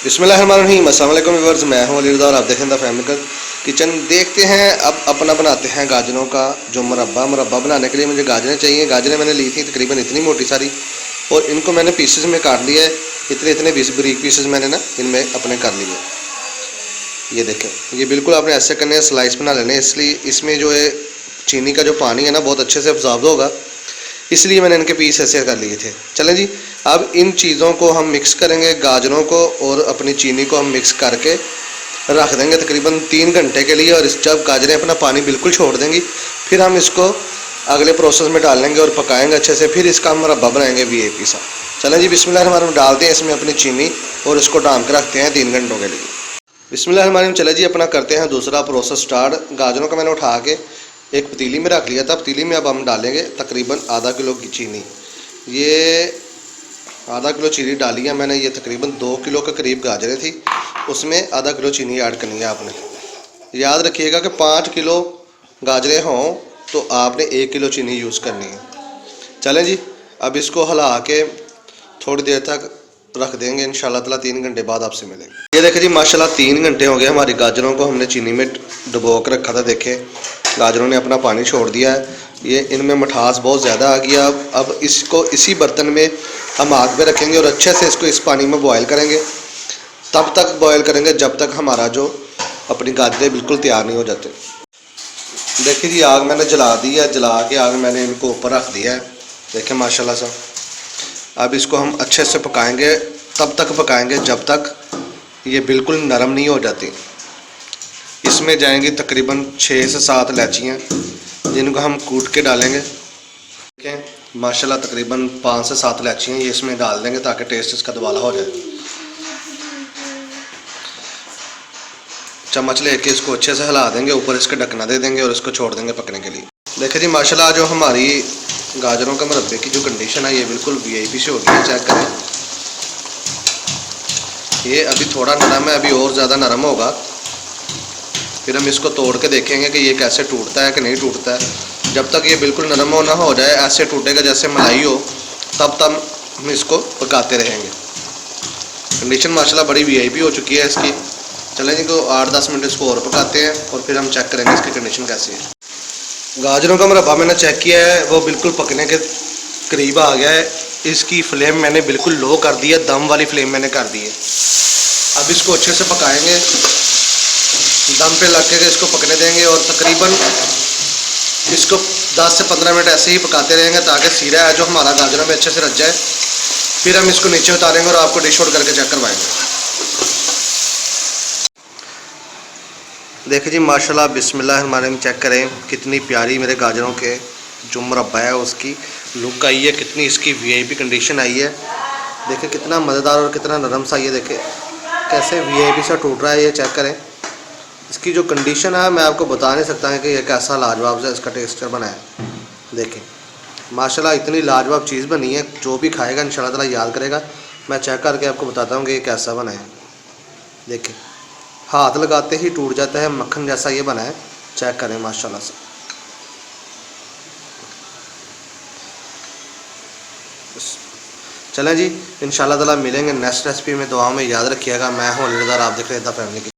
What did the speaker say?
बिस्मिल्लाहिर्रहमानिर्रहीम। अस्सलाम वालेकुम व्यूअर्स, मैं हूं अली रज़ा और आप देखें द फैमिली किचन। देखते हैं अब अपना बनाते हैं गाजरों का जो मुरब्बा बनाने के लिए मुझे गाजरें चाहिए। गाजरें मैंने ली थी तकरीबन इतनी मोटी सारी, और इनको मैंने पीसेस में काट लिया है। इतने इतने बारीक पीसेस मैंने ना इनमें अपने कर लिए। ये देखें, ये बिल्कुल आपने ऐसे करने हैं, स्लाइस बना लेने। इसलिए इसमें जो है चीनी का जो पानी है ना बहुत अच्छे से अब्जॉर्ब होगा, इसलिए मैंने इनके पीस ऐसे कर लिए थे। चलें जी, अब इन चीज़ों को हम मिक्स करेंगे, गाजरों को और अपनी चीनी को हम मिक्स करके रख देंगे तकरीबन 3 घंटे के लिए। और इस जब गाजरें अपना पानी बिल्कुल छोड़ देंगी, फिर हम इसको अगले प्रोसेस में डालेंगे और पकाएंगे अच्छे से। फिर इसका हम मुरब्बा बनाएंगे वीआईपी सा। चलें जी, बिस्मिल्लाहिर्रहमानिर्रहीम डालते हैं इसमें अपनी चीनी और इसको ढाँक के रखते हैं 3 घंटों के लिए। बिस्मिल्लाहिर्रहमानिर्रहीम। चले जी, अपना करते हैं दूसरा प्रोसेस स्टार्ट। गाजरों को मैंने उठा के एक पतीली में रख लिया था। पतीली में अब हम डालेंगे तकरीबन आधा किलो की चीनी। ये आधा किलो चीनी डाली है मैंने। ये तकरीबन 2 किलो के करीब गाजरें थी, उसमें आधा किलो चीनी ऐड करनी है आपने। याद रखिएगा कि 5 किलो गाजरें हों तो आपने 1 किलो चीनी यूज़ करनी है। चलें जी, अब इसको हिला के थोड़ी देर तक रख देंगे। इंशाल्लाह ताला 3 घंटे बाद आपसे मिलेंगे। ये देखें जी, माशाल्लाह 3 घंटे हो गए। हमारी गाजरों को हमने चीनी में डुबो कर रखा था। देखें, गाजरों ने अपना पानी छोड़ दिया है। ये इनमें मिठास बहुत ज़्यादा आ गया। अब इसको इसी बर्तन में हम आग पे रखेंगे और अच्छे से इसको इस पानी में बॉयल करेंगे। तब तक बॉयल करेंगे जब तक हमारा जो अपनी गाजरें बिल्कुल तैयार नहीं हो जाते। देखिए जी, आग मैंने जला दी है। जला के आग मैंने इनको ऊपर रख दिया है। देखें माशाल्लाह से। अब इसको हम अच्छे से पकाएंगे, तब तक पकाएंगे जब तक ये बिल्कुल नरम नहीं हो जाती। इसमें जाएंगी तकरीबन 6 से 7 इलायचियाँ, जिनको हम कूट के डालेंगे। देखें माशाल्लाह तकरीबन 5 से 7 इलायचियाँ ये इसमें डाल देंगे ताकि टेस्ट इसका दुबाला हो जाए। चम्मच लेके इसको अच्छे से हिला देंगे, ऊपर इसके ढकना दे देंगे और इसको छोड़ देंगे पकने के लिए। देखिए जी, माशाल्लाह जो हमारी गाजरों का मुरब्बे की जो कंडीशन है ये बिल्कुल वीआईपी से हो गई है। चेक करें, ये अभी थोड़ा नरम है, अभी और ज़्यादा नरम होगा। फिर हम इसको तोड़ के देखेंगे कि ये कैसे टूटता है कि नहीं टूटता है। जब तक ये बिल्कुल नरम ना हो जाए, ऐसे टूटेगा जैसे मलाई हो, तब तक हम इसको पकाते रहेंगे। कंडीशन माशाल्लाह बड़ी वीआईपी हो चुकी है इसकी। चलें जी, को 8-10 मिनट इसको और पकाते हैं और फिर हम चेक करेंगे इसकी कंडीशन कैसी है। गाजरों का मुरब्बा मैंने चेक किया है, वो बिल्कुल पकने के करीब आ गया है। इसकी फ्लेम मैंने बिल्कुल लो कर दी है, दम वाली फ्लेम मैंने कर दी है। अब इसको अच्छे से पकाएंगे, दम पे लग के इसको पकने देंगे और तकरीबन इसको 10 से 15 मिनट ऐसे ही पकाते रहेंगे ताकि सीरा है जो हमारा गाजरों में अच्छे से रच जाए। फिर हम इसको नीचे उतारेंगे और आपको डिश आउट करके चेक करवाएंगे। देखिए जी, माशाल्लाह बिस्मिल्लाहिर्रहमानिर्रहीम। चेक करें कितनी प्यारी मेरे गाजरों के जो मुरब्बा है उसकी लुक आई है, कितनी इसकी वीआईपी कंडीशन आई है। देखिए कितना मज़ेदार और कितना नरम सा, ये देखें कैसे वीआईपी सा टूट रहा है। ये चेक करें इसकी जो कंडीशन है, मैं आपको बता नहीं सकता कि ये कैसा लाजवाब सा इसका टेक्सचर बना है। देखें माशाल्लाह इतनी लाजवाब चीज़ बनी है, जो भी खाएगा इंशाल्लाह ताला याद करेगा। मैं चेक करके आपको बताता हूँ कि ये कैसा बना है। देखें हाथ लगाते ही टूट जाता है, मक्खन जैसा ये बना है। चेक करें माशाल्लाह से। चलें जी, इंशाल्लाह ताला मिलेंगे नेक्स्ट रेसिपी में। दुआ में याद रखिएगा। मैं हूं अली रज़ा, आप देख रहे थे फैमिली की।